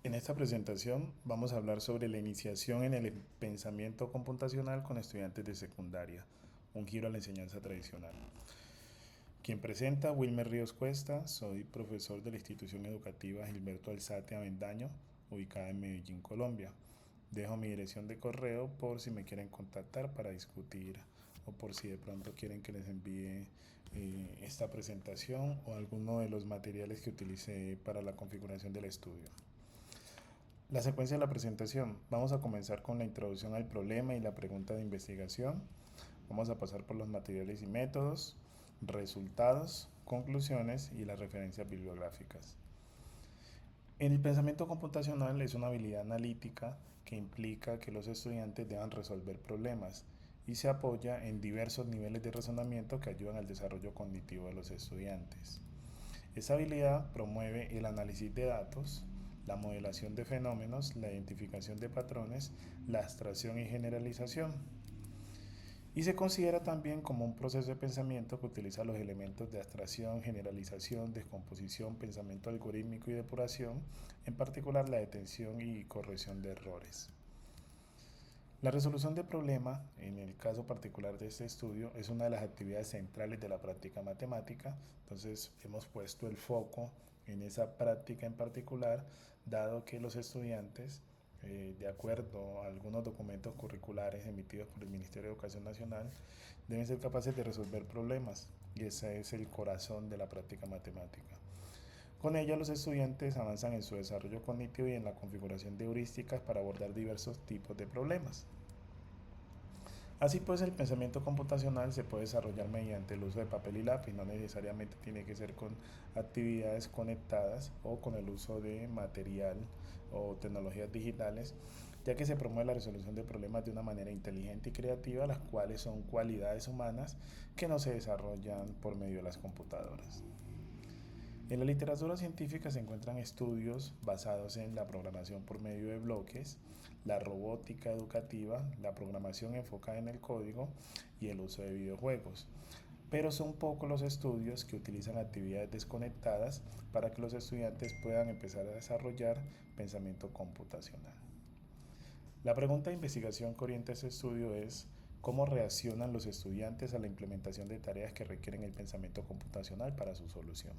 En esta presentación vamos a hablar sobre la iniciación en el pensamiento computacional con estudiantes de secundaria, un giro a la enseñanza tradicional. Quien presenta, Wilmer Ríos Cuesta, soy profesor de la institución educativa Gilberto Alzate Avendaño, ubicada en Medellín, Colombia. Dejo mi dirección de correo por si me quieren contactar para discutir o por si de pronto quieren que les envíe esta presentación o alguno de los materiales que utilicé para la configuración del estudio. La secuencia de la presentación. Vamos a comenzar con la introducción al problema y la pregunta de investigación. Vamos a pasar por los materiales y métodos, resultados, conclusiones y las referencias bibliográficas. En el pensamiento computacional es una habilidad analítica que implica que los estudiantes deban resolver problemas y se apoya en diversos niveles de razonamiento que ayudan al desarrollo cognitivo de los estudiantes. Esta habilidad promueve el análisis de datos, la modelación de fenómenos, la identificación de patrones, la abstracción y generalización. Y se considera también como un proceso de pensamiento que utiliza los elementos de abstracción, generalización, descomposición, pensamiento algorítmico y depuración, en particular la detención y corrección de errores. La resolución de problemas, en el caso particular de este estudio, es una de las actividades centrales de la práctica matemática. Entonces hemos puesto el foco en esa práctica en particular, dado que los estudiantes, de acuerdo a algunos documentos curriculares emitidos por el Ministerio de Educación Nacional, deben ser capaces de resolver problemas, y ese es el corazón de la práctica matemática. Con ella los estudiantes avanzan en su desarrollo cognitivo y en la configuración de heurísticas para abordar diversos tipos de problemas. Así pues, el pensamiento computacional se puede desarrollar mediante el uso de papel y lápiz, no necesariamente tiene que ser con actividades conectadas o con el uso de material o tecnologías digitales, ya que se promueve la resolución de problemas de una manera inteligente y creativa, las cuales son cualidades humanas que no se desarrollan por medio de las computadoras. En la literatura científica se encuentran estudios basados en la programación por medio de bloques, la robótica educativa, la programación enfocada en el código y el uso de videojuegos. Pero son pocos los estudios que utilizan actividades desconectadas para que los estudiantes puedan empezar a desarrollar pensamiento computacional. La pregunta de investigación que orienta este estudio es: ¿cómo reaccionan los estudiantes a la implementación de tareas que requieren el pensamiento computacional para su solución?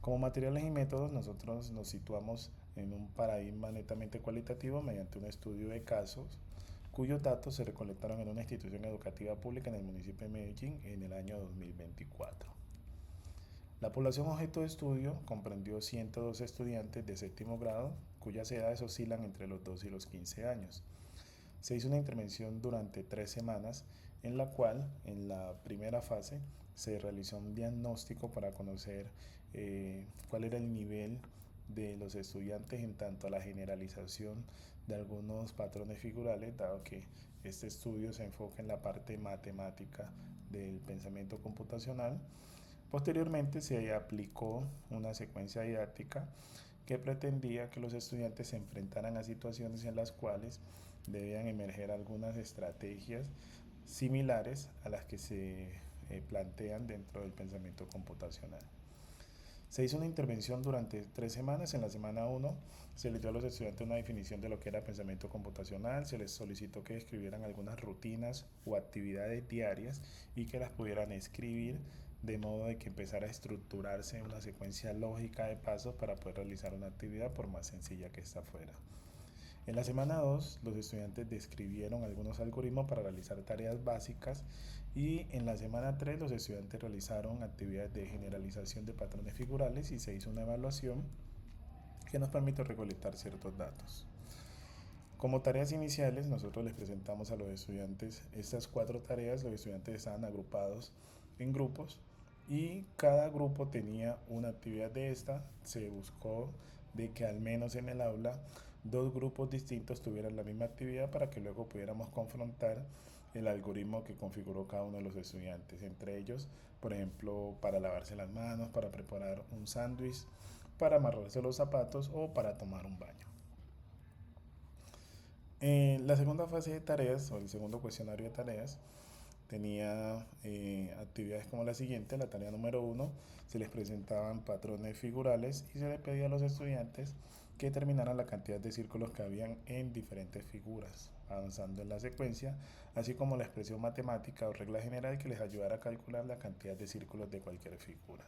Como materiales y métodos, nosotros nos situamos en un paradigma netamente cualitativo mediante un estudio de casos cuyos datos se recolectaron en una institución educativa pública en el municipio de Medellín en el año 2024. La población objeto de estudio comprendió 102 estudiantes de séptimo grado cuyas edades oscilan entre los 2 y los 15 años. Se hizo una intervención durante 3 semanas en la cual, en la primera fase, se realizó un diagnóstico para conocer cuál era el nivel de los estudiantes en tanto a la generalización de algunos patrones figurales, dado que este estudio se enfoca en la parte matemática del pensamiento computacional. Posteriormente se aplicó una secuencia didáctica que pretendía que los estudiantes se enfrentaran a situaciones en las cuales debían emerger algunas estrategias similares a las que se plantean dentro del pensamiento computacional. Se hizo una intervención durante 3 semanas. En la semana 1 se les dio a los estudiantes una definición de lo que era pensamiento computacional, se les solicitó que escribieran algunas rutinas o actividades diarias y que las pudieran escribir de modo de que empezara a estructurarse una secuencia lógica de pasos para poder realizar una actividad por más sencilla que ésta fuera. En la semana 2, los estudiantes describieron algunos algoritmos para realizar tareas básicas y en la semana 3 los estudiantes realizaron actividades de generalización de patrones figurales y se hizo una evaluación que nos permitió recolectar ciertos datos. Como tareas iniciales, nosotros les presentamos a los estudiantes estas 4 tareas. Los estudiantes estaban agrupados en grupos y cada grupo tenía una actividad de esta. Se buscó de que al menos en el aula 2 grupos distintos tuvieran la misma actividad para que luego pudiéramos confrontar el algoritmo que configuró cada uno de los estudiantes. Entre ellos, por ejemplo, para lavarse las manos, para preparar un sándwich, para amarrarse los zapatos o para tomar un baño. La segunda fase de tareas o el segundo cuestionario de tareas tenía actividades como la siguiente. La tarea número 1, se les presentaban patrones figurales y se les pedía a los estudiantes que determinaran la cantidad de círculos que habían en diferentes figuras, avanzando en la secuencia, así como la expresión matemática o regla general que les ayudara a calcular la cantidad de círculos de cualquier figura.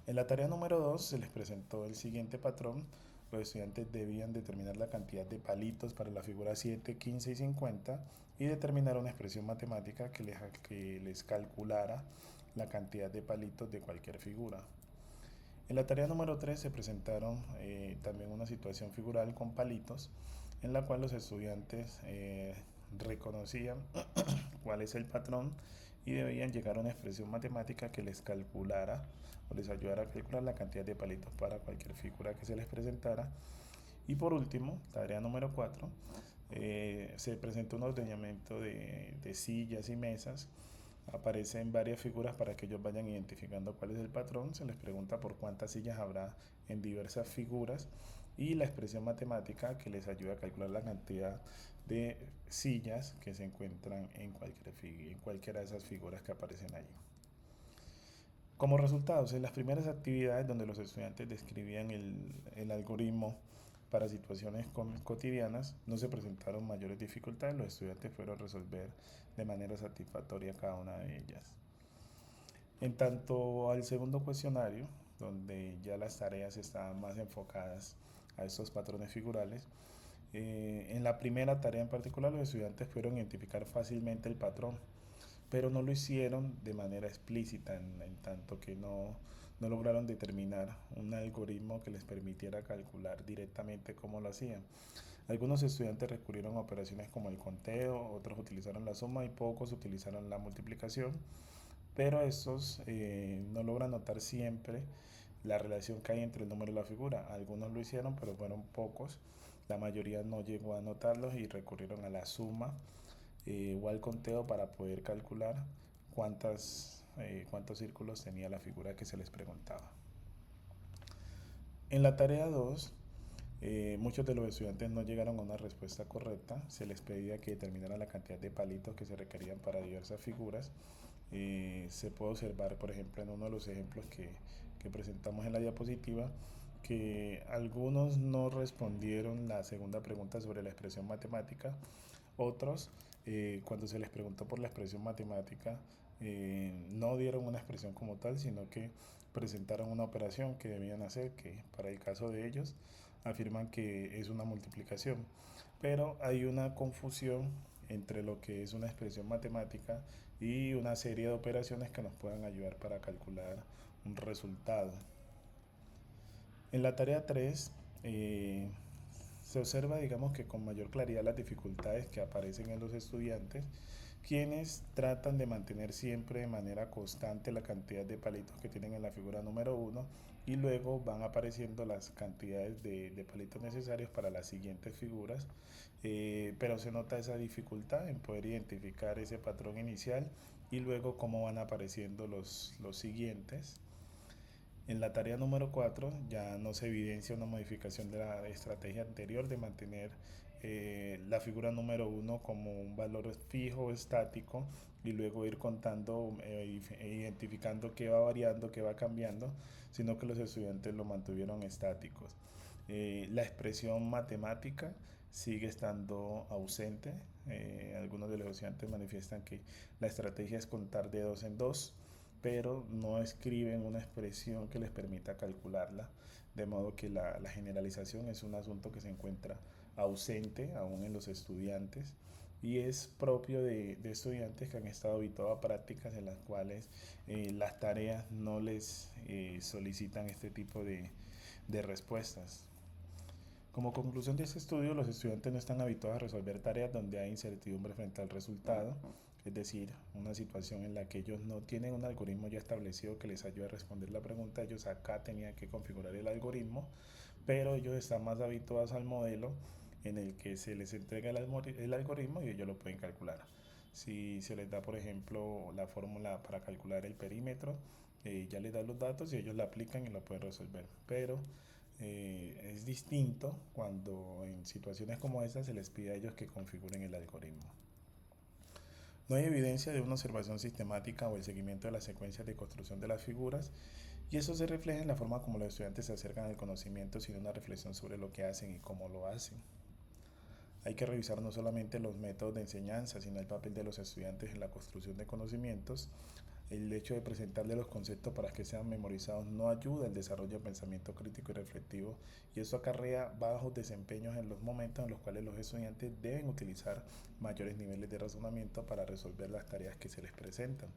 En la tarea número 2 se les presentó el siguiente patrón. Los estudiantes debían determinar la cantidad de palitos para la figura 7, 15 y 50 y determinar una expresión matemática que les calculara la cantidad de palitos de cualquier figura. En la tarea número 3 se presentaron también una situación figural con palitos en la cual los estudiantes reconocían cuál es el patrón y debían llegar a una expresión matemática que les calculara o les ayudara a calcular la cantidad de palitos para cualquier figura que se les presentara. Y por último, tarea número 4, se presentó un ordenamiento de sillas y mesas. Aparecen varias figuras para que ellos vayan identificando cuál es el patrón. Se les pregunta por cuántas sillas habrá en diversas figuras y la expresión matemática que les ayuda a calcular la cantidad de sillas que se encuentran en cualquiera de esas figuras que aparecen allí. Como resultados, en las primeras actividades donde los estudiantes describían el algoritmo para situaciones cotidianas, no se presentaron mayores dificultades, los estudiantes fueron a resolver de manera satisfactoria cada una de ellas. En tanto al segundo cuestionario, donde ya las tareas estaban más enfocadas a estos patrones figurales, en la primera tarea en particular los estudiantes pudieron identificar fácilmente el patrón, pero no lo hicieron de manera explícita, en tanto que no lograron determinar un algoritmo que les permitiera calcular directamente cómo lo hacían. Algunos estudiantes recurrieron a operaciones como el conteo, otros utilizaron la suma y pocos utilizaron la multiplicación, pero estos no logran notar siempre la relación que hay entre el número y la figura. Algunos lo hicieron, pero fueron pocos. La mayoría no llegó a notarlos y recurrieron a la suma o al conteo para poder calcular cuántos círculos tenía la figura que se les preguntaba. En la tarea 2, muchos de los estudiantes no llegaron a una respuesta correcta. Se les pedía que determinaran la cantidad de palitos que se requerían para diversas figuras. Se puede observar, por ejemplo, en uno de los ejemplos que presentamos en la diapositiva, que algunos no respondieron la segunda pregunta sobre la expresión matemática. Otros, cuando se les preguntó por la expresión matemática, no dieron una expresión como tal, sino que presentaron una operación que debían hacer, que para el caso de ellos afirman que es una multiplicación. Pero hay una confusión entre lo que es una expresión matemática y una serie de operaciones que nos puedan ayudar para calcular un resultado. En la tarea 3, se observa, digamos que con mayor claridad las dificultades que aparecen en los estudiantes, quienes tratan de mantener siempre de manera constante la cantidad de palitos que tienen en la figura número 1 y luego van apareciendo las cantidades de palitos necesarios para las siguientes figuras, pero se nota esa dificultad en poder identificar ese patrón inicial y luego cómo van apareciendo los siguientes. En la tarea número 4 ya no se evidencia una modificación de la estrategia anterior de mantener la figura número 1 como un valor fijo o estático y luego ir contando e identificando qué va variando, qué va cambiando, sino que los estudiantes lo mantuvieron estáticos. La expresión matemática sigue estando ausente. Algunos de los estudiantes manifiestan que la estrategia es contar de dos en dos, pero no escriben una expresión que les permita calcularla, de modo que la generalización es un asunto que se encuentra ausente aún en los estudiantes y es propio de estudiantes que han estado habituados a prácticas en las cuales las tareas no les solicitan este tipo de respuestas. Como conclusión de este estudio, los estudiantes no están habituados a resolver tareas donde hay incertidumbre frente al resultado, es decir, una situación en la que ellos no tienen un algoritmo ya establecido que les ayude a responder la pregunta. Ellos acá tenían que configurar el algoritmo, pero ellos están más habituados al modelo en el que se les entrega el algoritmo y ellos lo pueden calcular. Si se les da, por ejemplo, la fórmula para calcular el perímetro, ya les da los datos y ellos la aplican y lo pueden resolver. Pero es distinto cuando en situaciones como esta se les pide a ellos que configuren el algoritmo. No hay evidencia de una observación sistemática o el seguimiento de las secuencias de construcción de las figuras, y eso se refleja en la forma como los estudiantes se acercan al conocimiento sin una reflexión sobre lo que hacen y cómo lo hacen. Hay que revisar no solamente los métodos de enseñanza, sino el papel de los estudiantes en la construcción de conocimientos. El hecho de presentarle los conceptos para que sean memorizados no ayuda al desarrollo de pensamiento crítico y reflectivo, y eso acarrea bajos desempeños en los momentos en los cuales los estudiantes deben utilizar mayores niveles de razonamiento para resolver las tareas que se les presentan.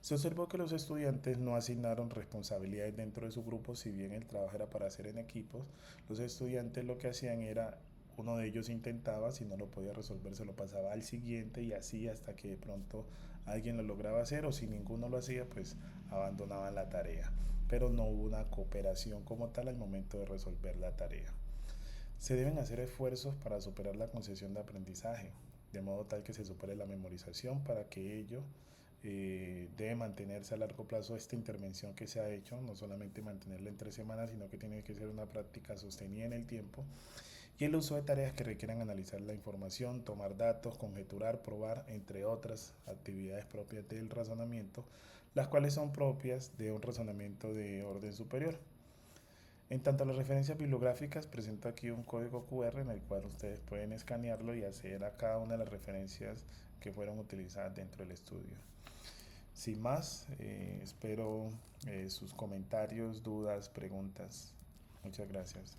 Se observó que los estudiantes no asignaron responsabilidades dentro de su grupo, si bien el trabajo era para hacer en equipos. Los estudiantes lo que hacían era, uno de ellos intentaba, si no lo podía resolver se lo pasaba al siguiente, y así hasta que de pronto alguien lo lograba hacer, o si ninguno lo hacía pues abandonaban la tarea, pero no hubo una cooperación como tal al momento de resolver la tarea. Se deben hacer esfuerzos para superar la concesión de aprendizaje, de modo tal que se supere la memorización. Para que ello debe mantenerse a largo plazo esta intervención que se ha hecho, no solamente mantenerla en 3 semanas, sino que tiene que ser una práctica sostenida en el tiempo, y el uso de tareas que requieran analizar la información, tomar datos, conjeturar, probar, entre otras actividades propias del razonamiento, las cuales son propias de un razonamiento de orden superior. En tanto a las referencias bibliográficas, presento aquí un código QR en el cual ustedes pueden escanearlo y acceder a cada una de las referencias que fueron utilizadas dentro del estudio. Sin más, espero sus comentarios, dudas, preguntas. Muchas gracias.